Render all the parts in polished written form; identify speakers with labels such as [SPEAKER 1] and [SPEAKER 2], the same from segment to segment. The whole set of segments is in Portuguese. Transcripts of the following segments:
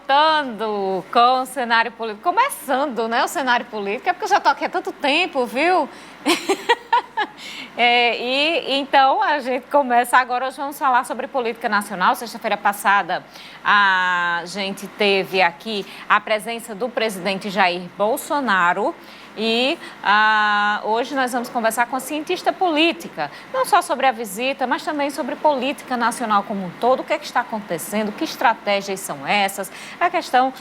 [SPEAKER 1] voltando com o cenário político, começando, né, o cenário político, é porque eu já estou aqui há tanto tempo, viu? Então, a gente começa agora, hoje vamos falar sobre política nacional. Sexta-feira passada, a gente teve aqui a presença do presidente Jair Bolsonaro. E hoje nós vamos conversar com a cientista política, não só sobre a visita, mas também sobre política nacional como um todo, o que é que está acontecendo, que estratégias são essas, a questão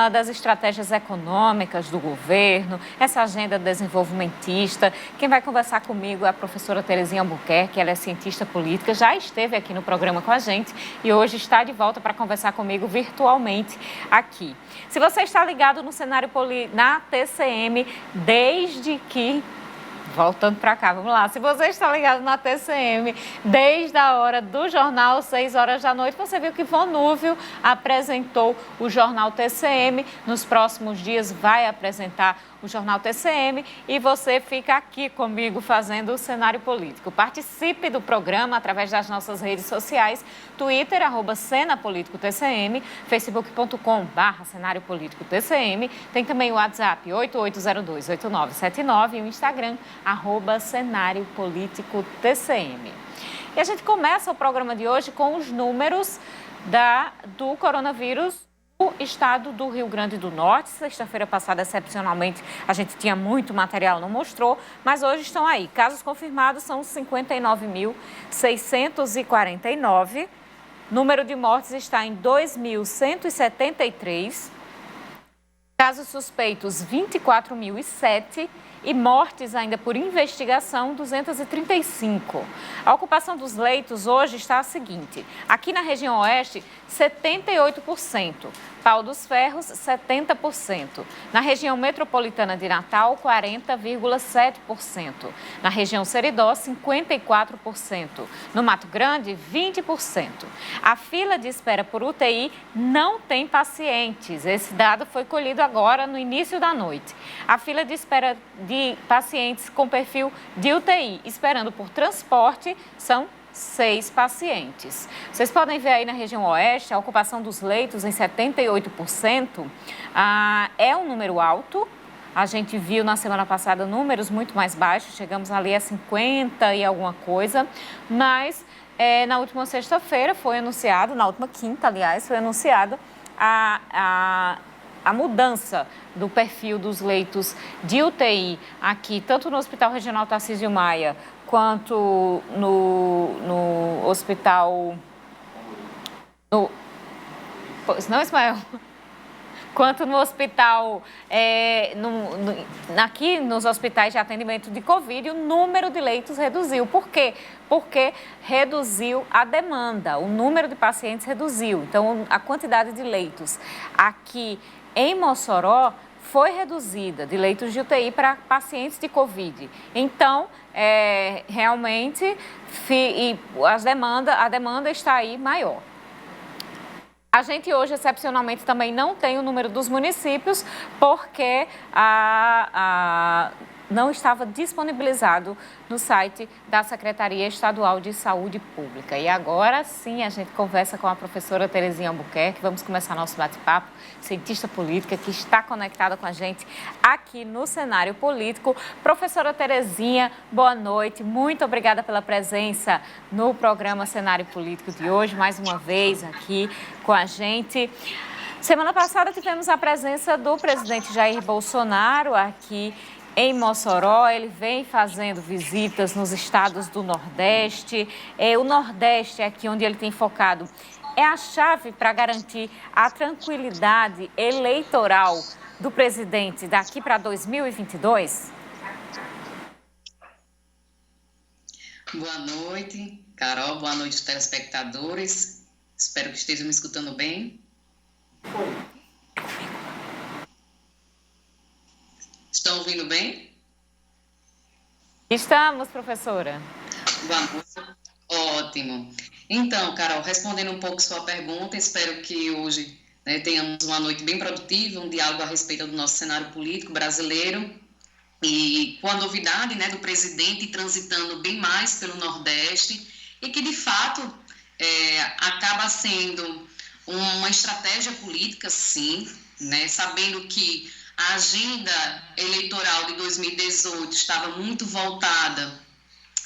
[SPEAKER 1] das estratégias econômicas do governo, essa agenda desenvolvimentista. Quem vai conversar comigo é a professora Terezinha Albuquerque, ela é cientista política, já esteve aqui no programa com a gente e hoje está de volta para conversar comigo virtualmente aqui. Se você está ligado no cenário na TCM, desde que... Voltando para cá, vamos lá. Se você está ligado na TCM, desde a hora do jornal, 6 horas da noite, você viu que Vonúvio apresentou o jornal TCM. Nos próximos dias vai apresentar o jornal TCM e você fica aqui comigo fazendo o cenário político. Participe do programa através das nossas redes sociais, Twitter, @CenaPolíticoTCM, facebook.com/Cenário Político TCM, tem também o WhatsApp 88028979 e o Instagram, @Cenário Político TCM. E a gente começa o programa de hoje com os números do coronavírus no estado do Rio Grande do Norte. Sexta-feira passada, excepcionalmente, a gente tinha muito material, não mostrou, mas hoje estão aí. Casos confirmados são 59.649. Número de mortes está em 2.173. Casos suspeitos, 24.007. E mortes ainda por investigação, 235. A ocupação dos leitos hoje está a seguinte: aqui na região oeste, 78%. Pau dos Ferros, 70%. Na região metropolitana de Natal, 40,7%. Na região Seridó, 54%. No Mato Grande, 20%. A fila de espera por UTI não tem pacientes. Esse dado foi colhido agora no início da noite. A fila de espera de pacientes com perfil de UTI esperando por transporte são 6 pacientes. Vocês podem ver aí na região oeste, a ocupação dos leitos em 78%. É um número alto. A gente viu na semana passada números muito mais baixos, chegamos ali a 50 e alguma coisa, mas na última sexta-feira foi anunciado, na última quinta, aliás, foi anunciado a mudança do perfil dos leitos de UTI aqui, tanto no Hospital Regional Tarcísio Maia, quanto no hospital... Não, Ismael? Quanto no hospital, aqui nos hospitais de atendimento de Covid, o número de leitos reduziu. Por quê? Porque reduziu a demanda, o número de pacientes reduziu. Então, a quantidade de leitos aqui em Mossoró foi reduzida, de leitos de UTI para pacientes de Covid. Então, realmente, a demanda está aí maior. A gente hoje, excepcionalmente, também não tem o número dos municípios, porque não estava disponibilizado no site da Secretaria Estadual de Saúde Pública. E agora sim a gente conversa com a professora Terezinha Albuquerque. Vamos começar nosso bate-papo, cientista política que está conectada com a gente aqui no cenário político. Professora Terezinha, boa noite. Muito obrigada pela presença no programa Cenário Político de hoje, mais uma vez aqui com a gente. Semana passada tivemos a presença do presidente Jair Bolsonaro aqui em Mossoró. Ele vem fazendo visitas nos estados do Nordeste. O Nordeste, aqui onde ele tem focado, é a chave para garantir a tranquilidade eleitoral do presidente daqui para 2022?
[SPEAKER 2] Boa noite, Carol. Boa noite, telespectadores. Espero que estejam me escutando bem. Estão ouvindo bem?
[SPEAKER 1] Estamos, professora.
[SPEAKER 2] Boa noite. Ótimo. Então, Carol, respondendo um pouco sua pergunta, espero que hoje tenhamos uma noite bem produtiva, um diálogo a respeito do nosso cenário político brasileiro e com a novidade do presidente transitando bem mais pelo Nordeste e que, de fato, acaba sendo uma estratégia política, sim, né, sabendo que a agenda eleitoral de 2018 estava muito voltada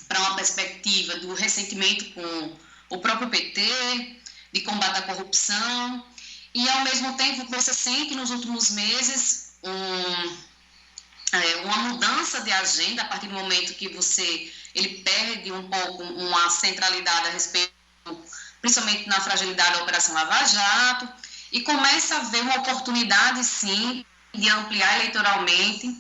[SPEAKER 2] para uma perspectiva do ressentimento com o próprio PT, de combate à corrupção, e ao mesmo tempo você sente nos últimos meses uma mudança de agenda a partir do momento que ele perde um pouco uma centralidade a respeito, principalmente na fragilidade da Operação Lava Jato, e começa a ver uma oportunidade, sim, de ampliar eleitoralmente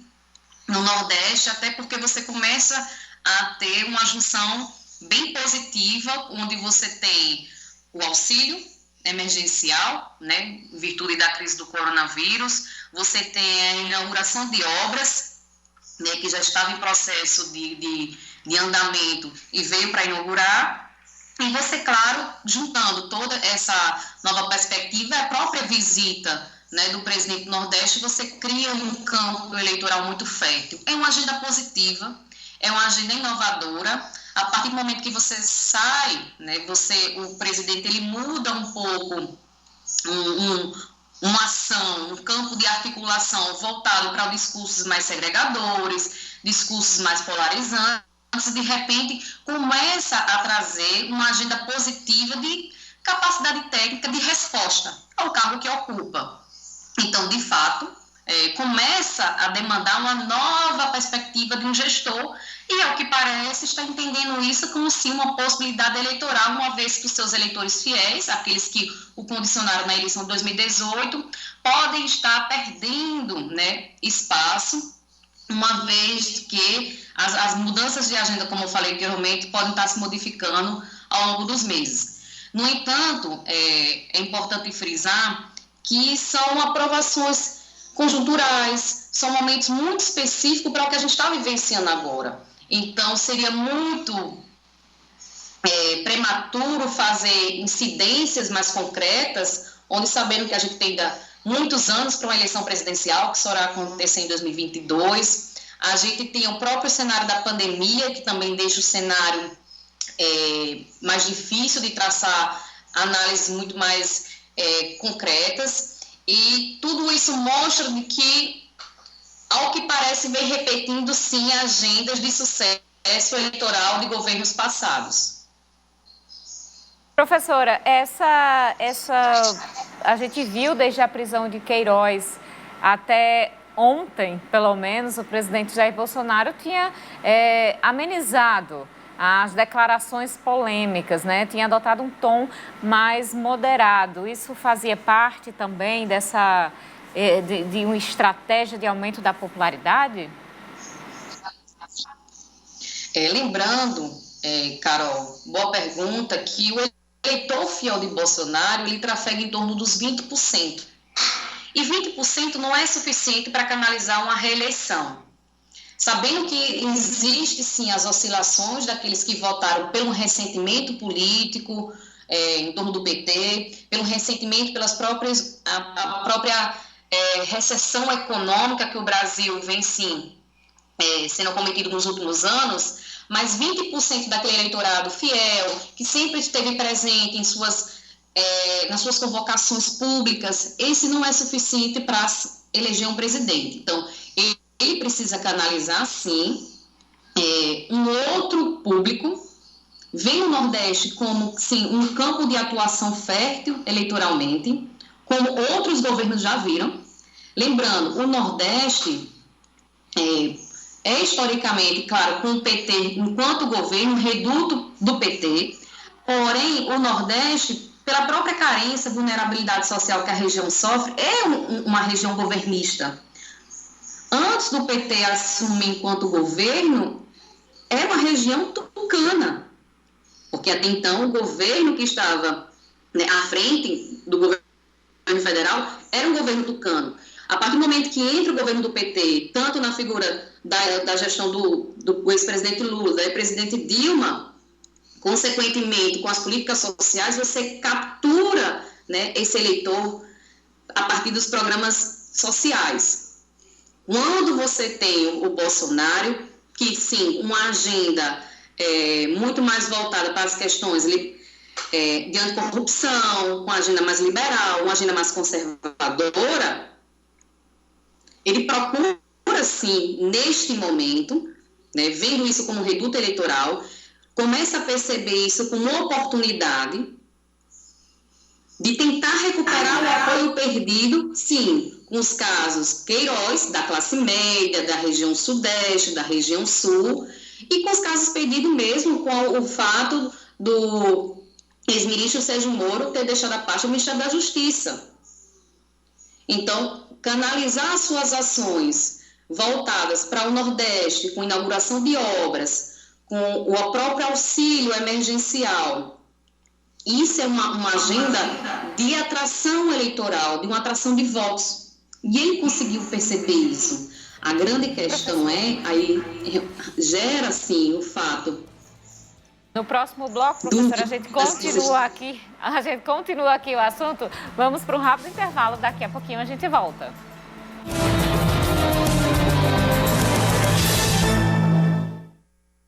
[SPEAKER 2] no Nordeste, até porque você começa a ter uma junção bem positiva, onde você tem o auxílio emergencial, né, em virtude da crise do coronavírus, você tem a inauguração de obras, né, que já estava em processo de andamento e veio para inaugurar, e você, claro, juntando toda essa nova perspectiva, a própria visita, né, do presidente do Nordeste, você cria um campo eleitoral muito fértil. É uma agenda positiva, é uma agenda inovadora. A partir do momento que você sai, né, o presidente ele muda um pouco uma ação, um campo de articulação voltado para discursos mais segregadores, discursos mais polarizantes, de repente começa a trazer uma agenda positiva de capacidade técnica de resposta ao cargo que ocupa. Então, de fato, começa a demandar uma nova perspectiva de um gestor e, ao que parece, está entendendo isso como, sim, uma possibilidade eleitoral, uma vez que os seus eleitores fiéis, aqueles que o condicionaram na eleição de 2018, podem estar perdendo, né, espaço, uma vez que as mudanças de agenda, como eu falei anteriormente, podem estar se modificando ao longo dos meses. No entanto, é importante frisar que são aprovações conjunturais, são momentos muito específicos para o que a gente está vivenciando agora. Então, seria muito prematuro fazer incidências mais concretas, onde sabendo que a gente tem ainda muitos anos para uma eleição presidencial, que só irá acontecer em 2022. A gente tem o próprio cenário da pandemia, que também deixa o cenário mais difícil de traçar análises muito mais concretas, e tudo isso mostra de que, ao que parece, vem repetindo, sim, agendas de sucesso eleitoral de governos passados.
[SPEAKER 1] Professora, a gente viu desde a prisão de Queiroz até ontem, pelo menos, o presidente Jair Bolsonaro tinha amenizado as declarações polêmicas, né? Tinha adotado um tom mais moderado. Isso fazia parte também de uma estratégia de aumento da popularidade?
[SPEAKER 2] Lembrando, Carol, boa pergunta, que o eleitor fiel de Bolsonaro, ele trafega em torno dos 20%. E 20% não é suficiente para canalizar uma reeleição. Sabendo que existe, sim, as oscilações daqueles que votaram pelo ressentimento político em torno do PT, pelo ressentimento pelas a própria recessão econômica que o Brasil vem, sim, sendo cometido nos últimos anos, mas 20% daquele eleitorado fiel, que sempre esteve presente nas suas convocações públicas, esse não é suficiente para eleger um presidente. Então, ele precisa canalizar, sim, um outro público, vem o Nordeste como, sim, um campo de atuação fértil eleitoralmente, como outros governos já viram. Lembrando, o Nordeste historicamente, claro, com o PT enquanto governo, reduto do PT, porém, o Nordeste, pela própria carência, vulnerabilidade social que a região sofre, é uma região governista. Antes do PT assumir enquanto governo, era uma região tucana, porque até então o governo que estava, né, à frente do governo federal era um governo tucano. A partir do momento que entra o governo do PT, tanto na figura da gestão do ex-presidente Lula, da ex-presidente Dilma, consequentemente com as políticas sociais, você captura, né, esse eleitor a partir dos programas sociais. Quando você tem o Bolsonaro, que sim, uma agenda muito mais voltada para as questões de anticorrupção, com agenda mais liberal, uma agenda mais conservadora, ele procura, sim, neste momento, né, vendo isso como reduto eleitoral, começa a perceber isso como uma oportunidade de tentar recuperar o apoio perdido, sim, com os casos Queiroz, da classe média, da região sudeste, da região sul, e com os casos perdidos mesmo com o fato do ex-ministro Sérgio Moro ter deixado a pasta do Ministério da Justiça. Então, canalizar suas ações voltadas para o Nordeste, com inauguração de obras, com o próprio auxílio emergencial, isso é uma agenda de atração eleitoral, de uma atração de votos. E ele conseguiu perceber isso. A grande questão aí gera, sim, o fato.
[SPEAKER 1] No próximo bloco, professora, a gente continua aqui o assunto. Vamos para um rápido intervalo, daqui a pouquinho a gente volta.